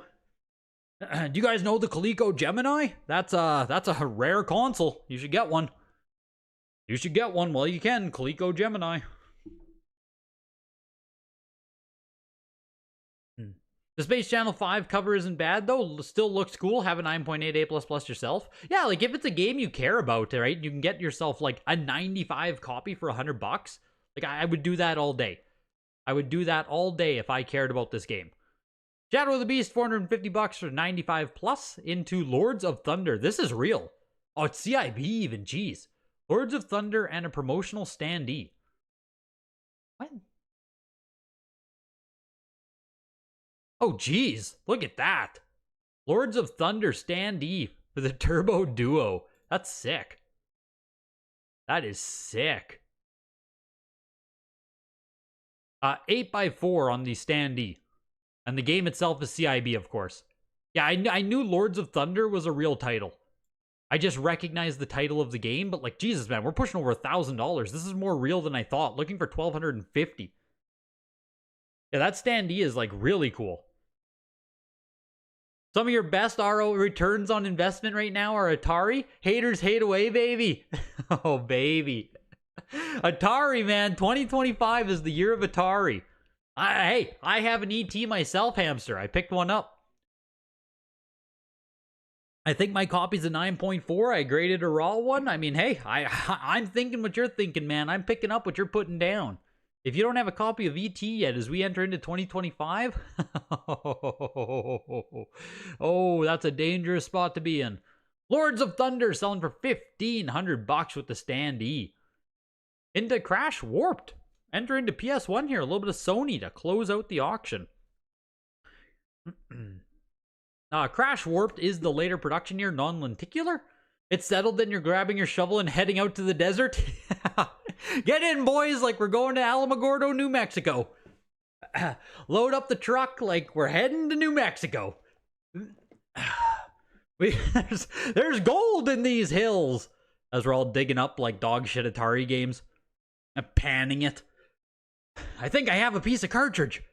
S1: Do you guys know the Coleco Gemini? That's a rare console. You should get one. You should get one while you can. Coleco Gemini. The Space Channel 5 cover isn't bad, though. Still looks cool. Have a 9.8 A++ yourself. Yeah, like, if it's a game you care about, right? You can get yourself, like, a 95 copy for $100. Like, I would do that all day. I would do that all day if I cared about this game. Shadow of the Beast, $450 for 95 plus into Lords of Thunder. This is real. Oh, it's CIB even. Jeez. Lords of Thunder and a promotional standee. What? Oh, geez. Look at that. Lords of Thunder standee for the TurboDuo. That's sick. That is sick. 8x4 on the standee. And the game itself is CIB, of course. Yeah, I knew Lords of Thunder was a real title. I just recognized the title of the game, but like, Jesus, man, we're pushing over $1,000. This is more real than I thought. Looking for $1,250. Yeah, that standee is like really cool. Some of your best RO returns on investment right now are Atari. Haters hate away, baby. Oh, baby. Atari, man. 2025 is the year of Atari. Hey, I have an ET myself, hamster. I picked one up. I think my copy's a 9.4. I graded a raw one. I mean, hey, I'm thinking what you're thinking, man. I'm picking up what you're putting down. If you don't have a copy of ET yet, as we enter into 2025, oh, that's a dangerous spot to be in. Lords of Thunder selling for $1,500 with the standee. Into Crash Warped. Enter into PS1 here. A little bit of Sony to close out the auction. Crash Warped is the later production year, non-lenticular. It's settled, then you're grabbing your shovel and heading out to the desert. Get in, boys, like we're going to Alamogordo, New Mexico. Load up the truck like we're heading to New Mexico. There's gold in these hills. As we're all digging up like dog shit Atari games. And panning it. I think I have a piece of cartridge.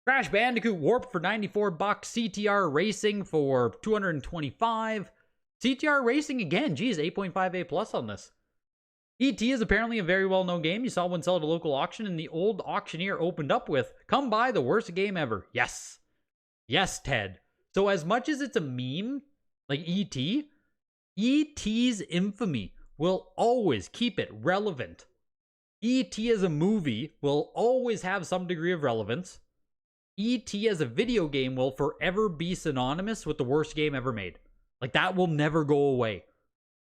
S1: Crash Bandicoot Warp for 94 bucks. CTR Racing for 225. CTR Racing again. Geez, 8.5A plus on this. E.T. is apparently a very well-known game. You saw one sell at a local auction, and the old auctioneer opened up with, "Come buy the worst game ever." Yes. Yes, Ted. So as much as it's a meme, like E.T., E.T.'s infamy will always keep it relevant. E.T. as a movie will always have some degree of relevance. E.T. as a video game will forever be synonymous with the worst game ever made. Like, that will never go away.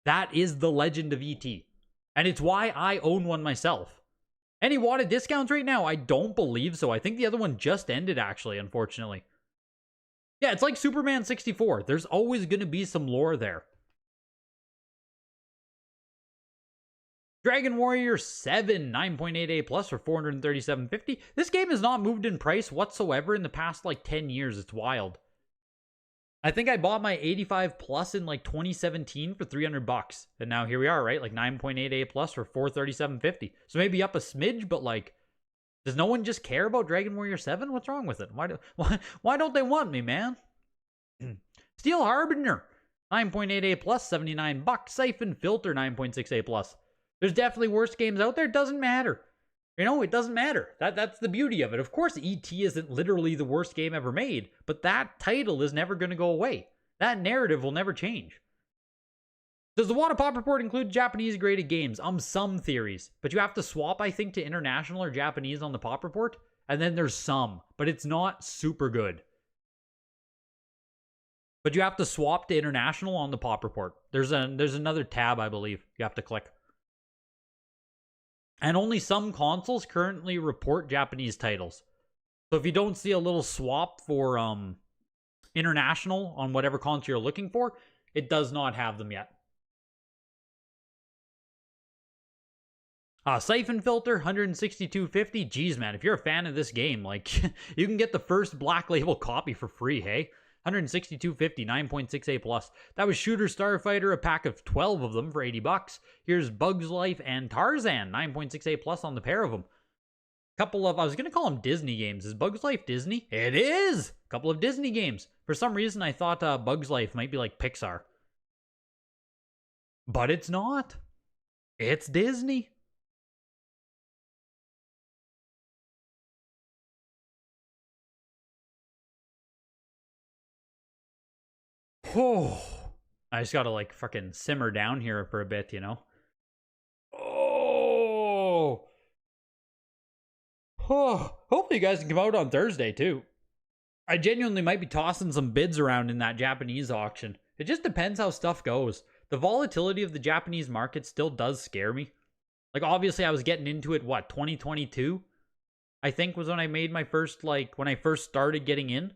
S1: That is the legend of E.T. And it's why I own one myself. Any Wada discounts right now? I don't believe so. I think the other one just ended, actually, unfortunately. Yeah, it's like Superman 64. There's always going to be some lore there. Dragon Warrior 7, 9.8A plus for $437.50. This game has not moved in price whatsoever in the past like 10 years. It's wild. I think I bought my 85 plus in like 2017 for 300 bucks. And now here we are, right? Like 9.8A plus for $437.50. So maybe up a smidge, but like, does no one just care about Dragon Warrior 7? What's wrong with it? Why don't they want me, man? Steel Harbinger, 9.8A plus, 79 bucks. Siphon Filter, 9.6A plus. There's definitely worse games out there. It doesn't matter. You know, it doesn't matter. That's the beauty of it. Of course, E.T. isn't literally the worst game ever made, but that title is never going to go away. That narrative will never change. Does the Wada Pop Report include Japanese graded games? Some theories, but you have to swap, I think, to international or Japanese on the Pop Report, and then there's some, but it's not super good. But you have to swap to international on the Pop Report. There's another tab, I believe, you have to click. And only some consoles currently report Japanese titles. So if you don't see a little swap for international on whatever console you're looking for, it does not have them yet. Siphon Filter, $162.50. Geez, man, if you're a fan of this game, like, you can get the first Black Label copy for free, hey? $162.50, 9.6A plus. That was Shooter Starfighter, a pack of 12 of them for 80 bucks. Here's Bugs Life and Tarzan, 9.6A plus on the pair of them. Couple of, I was going to call them Disney games. Is Bugs Life Disney? It is! Couple of Disney games. For some reason, I thought Bugs Life might be like Pixar. But it's not. It's Disney. Oh, I just gotta like fucking simmer down here for a bit, you know? Oh, hopefully you guys can come out on Thursday too. I genuinely might be tossing some bids around in that Japanese auction. It just depends how stuff goes. The volatility of the Japanese market still does scare me. Like, obviously I was getting into it, what, 2022? I think was when I made my first, like, when I first started getting in.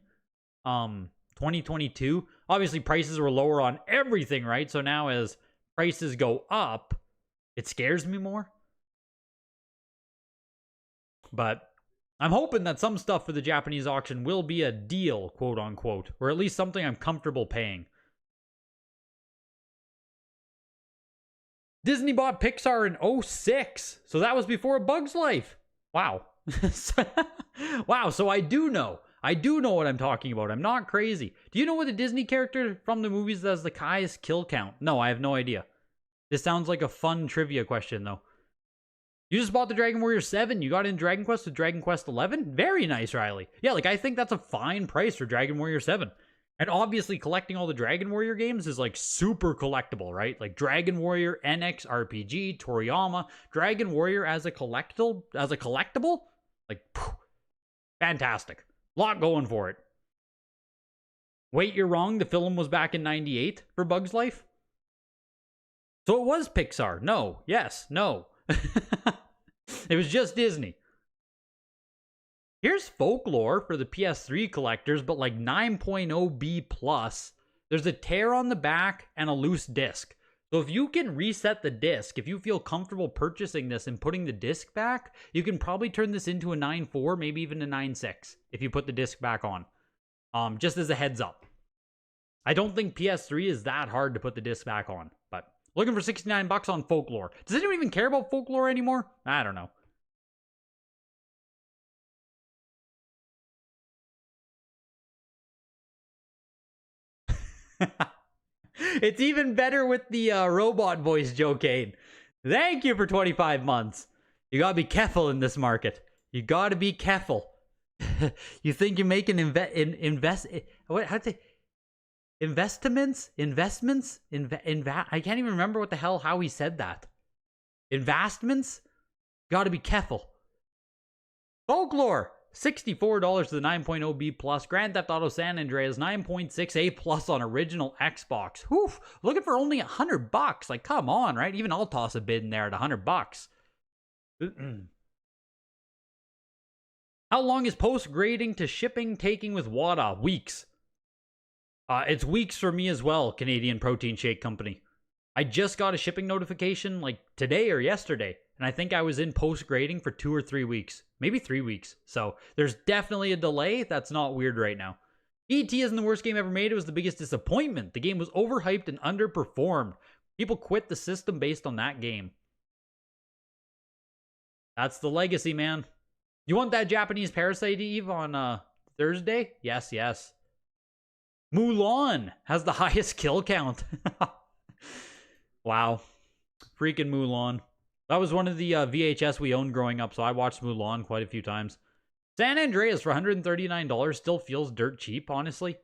S1: 2022. Obviously, prices were lower on everything, right? So now as prices go up, it scares me more. But I'm hoping that some stuff for the Japanese auction will be a deal, quote unquote, or at least something I'm comfortable paying. Disney bought Pixar in 06, so that was before A Bug's Life. Wow. Wow, so I do know what I'm talking about. I'm not crazy. Do you know what the Disney character from the movies has the highest kill count? No, I have no idea. This sounds like a fun trivia question, though. You just bought the Dragon Warrior 7. You got in Dragon Quest with Dragon Quest 11? Very nice, Riley. Yeah, like, I think that's a fine price for Dragon Warrior 7. And obviously, collecting all the Dragon Warrior games is, like, super collectible, right? Like, Dragon Warrior, NX, RPG, Toriyama, Dragon Warrior as a collectible? Like, phew, fantastic. Lot going for it. Wait, you're wrong. The film was back in 98 for Bug's Life? So it was Pixar. No. Yes. No. It was just Disney. Here's Folklore for the PS3 collectors, but like 9.0B plus. There's a tear on the back and a loose disc. So if you can reset the disc, if you feel comfortable purchasing this and putting the disc back, you can probably turn this into a 9.4, maybe even a 9.6 if you put the disc back on. Just as a heads up. I don't think PS3 is that hard to put the disc back on, but looking for 69 bucks on Folklore. Does anyone even care about Folklore anymore? I don't know. It's even better with the robot voice, Joe Kane. Thank you for 25 months. You gotta be careful in this market. You gotta be careful. You think you're making investments? I can't even remember what the hell how he said that. Investments? Gotta be careful. Folklore, $64 to the 9.0 B plus. Grand Theft Auto San Andreas 9.6 A plus on original Xbox. Whew, looking for only $100. Like, come on, right? Even I'll toss a bid in there at $100. How long is post grading to shipping taking with WADA? Weeks. It's weeks for me as well, Canadian Protein Shake Company. I just got a shipping notification like today or yesterday, and I think I was in post grading for 2 or 3 weeks, maybe 3 weeks. So there's definitely a delay. That's not weird right now. E.T. isn't the worst game ever made. It was the biggest disappointment. The game was overhyped and underperformed. People quit the system based on that game. That's the legacy, man. You want that Japanese Parasite Eve on Thursday? Yes, yes. Mulan has the highest kill count. Wow. Freaking Mulan. That was one of the VHS we owned growing up, so I watched Mulan quite a few times. San Andreas for $139 still feels dirt cheap, honestly.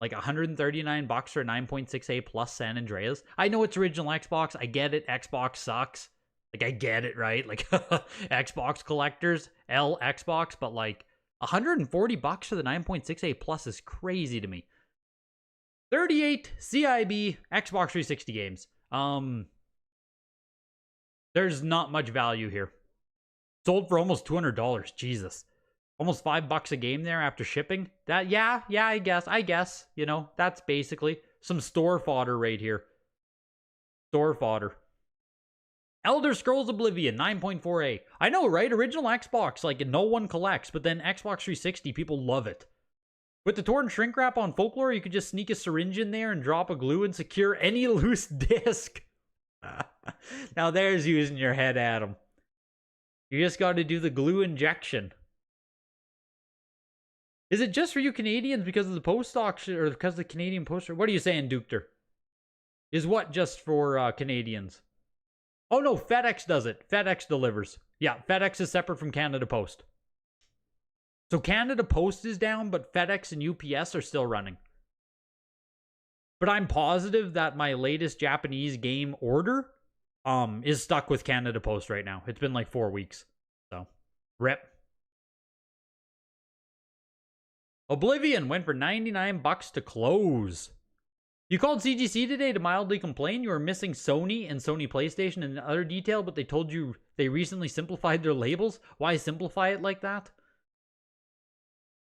S1: Like $139 for 9.6A plus San Andreas. I know it's original Xbox. I get it. Xbox sucks. Like, I get it, right? Like, Xbox collectors, Xbox, but like, $140 for the 9.6A plus is crazy to me. 38 CIB Xbox 360 games. There's not much value here. Sold for almost $200. Jesus. Almost $5 a game there after shipping. That, yeah, I guess. You know, that's basically some store fodder right here. Store fodder. Elder Scrolls Oblivion 9.4A. I know, right? Original Xbox, like no one collects, but then Xbox 360, people love it. With the torn shrink wrap on Folklore, you could just sneak a syringe in there and drop a glue and secure any loose disc. Now there's using your head, Adam. You just got to do the glue injection. Is it just for you Canadians because of the post auction or because of the Canadian poster? What are you saying, Dukter? Is what just for Canadians? Oh no, FedEx does it. FedEx delivers. Yeah, FedEx is separate from Canada Post. So Canada Post is down, but FedEx and UPS are still running. But I'm positive that my latest Japanese game order is stuck with Canada Post right now. It's been like 4 weeks. So, rip. Oblivion went for $99 to close. You called CGC today to mildly complain you were missing Sony and Sony PlayStation and other detail, but they told you they recently simplified their labels. Why simplify it like that?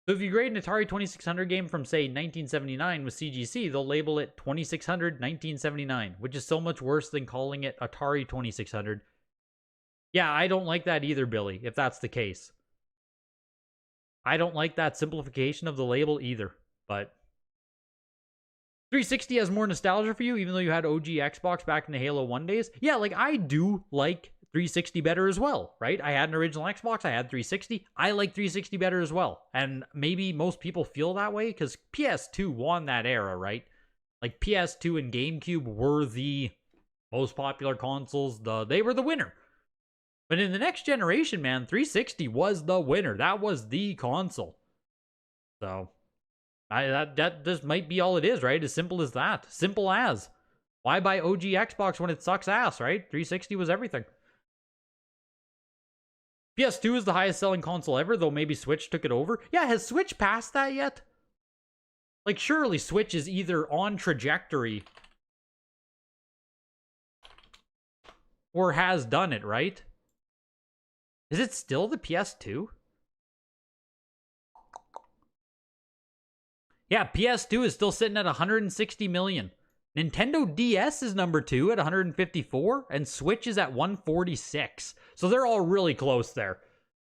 S1: So if you grade an Atari 2600 game from, say, 1979 with CGC, they'll label it 2600 1979, which is so much worse than calling it Atari 2600. Yeah, I don't like that either, Billy, if that's the case. I don't like that simplification of the label either, but 360 has more nostalgia for you, even though you had OG Xbox back in the Halo 1 days. Yeah, like, I do like 360 better as well, right? I had an original Xbox, I had 360. I like 360 better as well. And maybe most people feel that way because PS2 won that era, right? Like, PS2 and GameCube were the most popular consoles. They were the winner. But in the next generation, man, 360 was the winner. That was the console. So, that just might be all it is, right? As simple as that. Simple as. Why buy OG Xbox when it sucks ass, right? 360 was everything. PS2 is the highest selling console ever, though maybe Switch took it over. Yeah, has Switch passed that yet? Like, surely Switch is either on trajectory or has done it, right? Is it still the PS2? Yeah, PS2 is still sitting at 160 million. Nintendo DS is number 2 at 154, and Switch is at 146. So they're all really close there.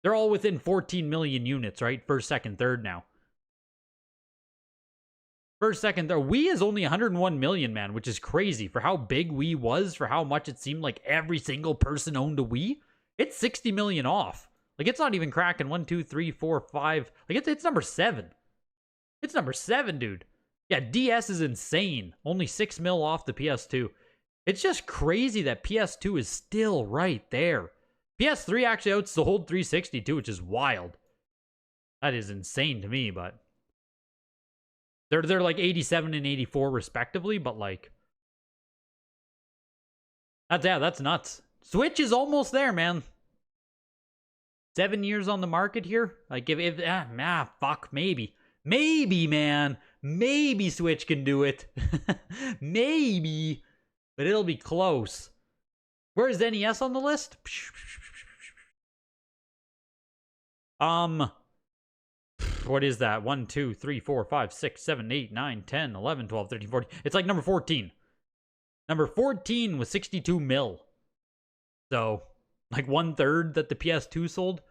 S1: They're all within 14 million units, right? First, second, third now. First, second, third. Wii is only 101 million, man, which is crazy. For how big Wii was, for how much it seemed like every single person owned a Wii, it's 60 million off. Like, it's not even cracking 1, 2, 3, 4, 5. Like, it's number 7. It's number 7, dude. Yeah, DS is insane. Only 6 mil off the PS2. It's just crazy that PS2 is still right there. PS3 actually outsold 360 too, which is wild. That is insane to me, but they're like 87 and 84 respectively, but like that's nuts. Switch is almost there, man. 7 years on the market here. Like fuck, maybe, man, maybe Switch can do it. Maybe, but it'll be close. Where's NES on the list? What is that? 1, 2, 3, 4, 5, 6, 7, 8, 9, 10, 11, 12, 13, 14. It's like number 14. Number 14 was 62 mil. So, like 1/3 that the PS2 sold.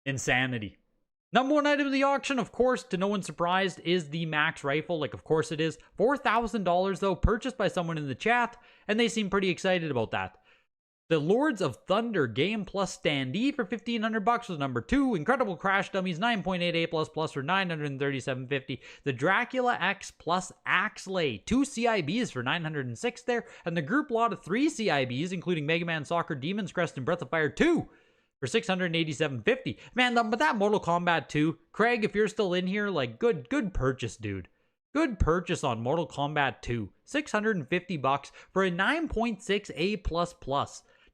S1: Insanity. Number one item of the auction, of course, to no one's surprise, is the Max rifle. Like, of course it is. $4,000, though, purchased by someone in the chat, and they seem pretty excited about that. The Lords of Thunder Game Plus standee for $1,500 was number 2. Incredible Crash Dummies 9.88++ for $937.50. The Dracula X Plus Axlay 2 CIBs for $906 there. And the group lot of 3 CIBs, including Mega Man Soccer, Demon's Crest, and Breath of Fire 2 for $687.50. Man, but that Mortal Kombat 2, Craig, if you're still in here, like, good purchase, dude. Good purchase on Mortal Kombat 2. $650 for a 9.6 A++.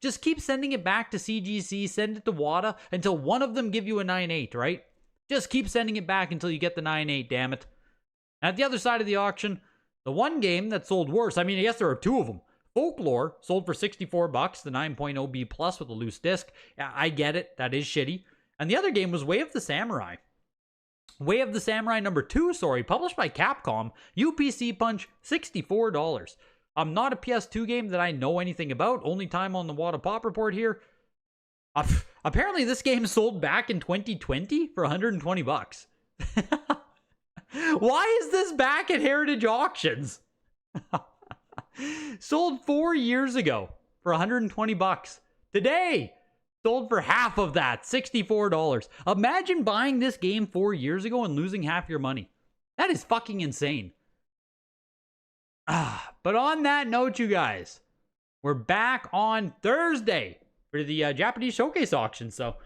S1: Just keep sending it back to CGC, send it to WADA until one of them give you a 9.8, right? Just keep sending it back until you get the 9.8, damn it. At the other side of the auction, the one game that sold worse, I mean, I guess there are 2 of them. Folklore sold for $64, the 9.0 B+ with a loose disc. I get it, that is shitty. And the other game was Way of the Samurai. Way of the Samurai number 2, published by Capcom. UPC Punch, $64. Not a PS2 game that I know anything about. Only time on the Wada Pop Report here. Apparently this game sold back in 2020 for $120. Why is this back at Heritage Auctions? Sold 4 years ago for $120. Today, sold for half of that, $64. Imagine buying this game 4 years ago and losing half your money. That is fucking insane. But on that note, you guys, we're back on Thursday for the Japanese Showcase auction. So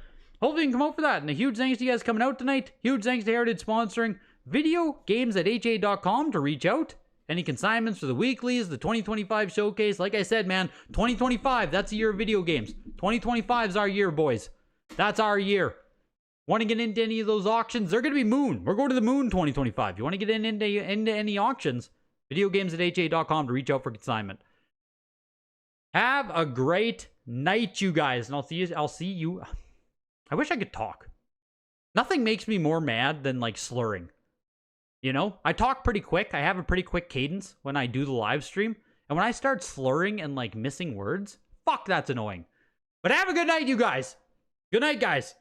S1: hopefully you can come out for that. And a huge thanks to you guys coming out tonight. Huge thanks to Heritage sponsoring videogames@ha.com to reach out. Any consignments for the weeklies, the 2025 showcase. Like I said, man, 2025, that's the year of video games. 2025 is our year, boys. That's our year. Want to get into any of those auctions? They're going to be moon. We're going to the moon 2025. You want to get into any auctions? Videogames@ha.com to reach out for consignment. Have a great night, you guys. And I'll see you. I wish I could talk. Nothing makes me more mad than like slurring. You know, I talk pretty quick. I have a pretty quick cadence when I do the live stream. And when I start slurring and like missing words, fuck, that's annoying. But have a good night, you guys. Good night, guys.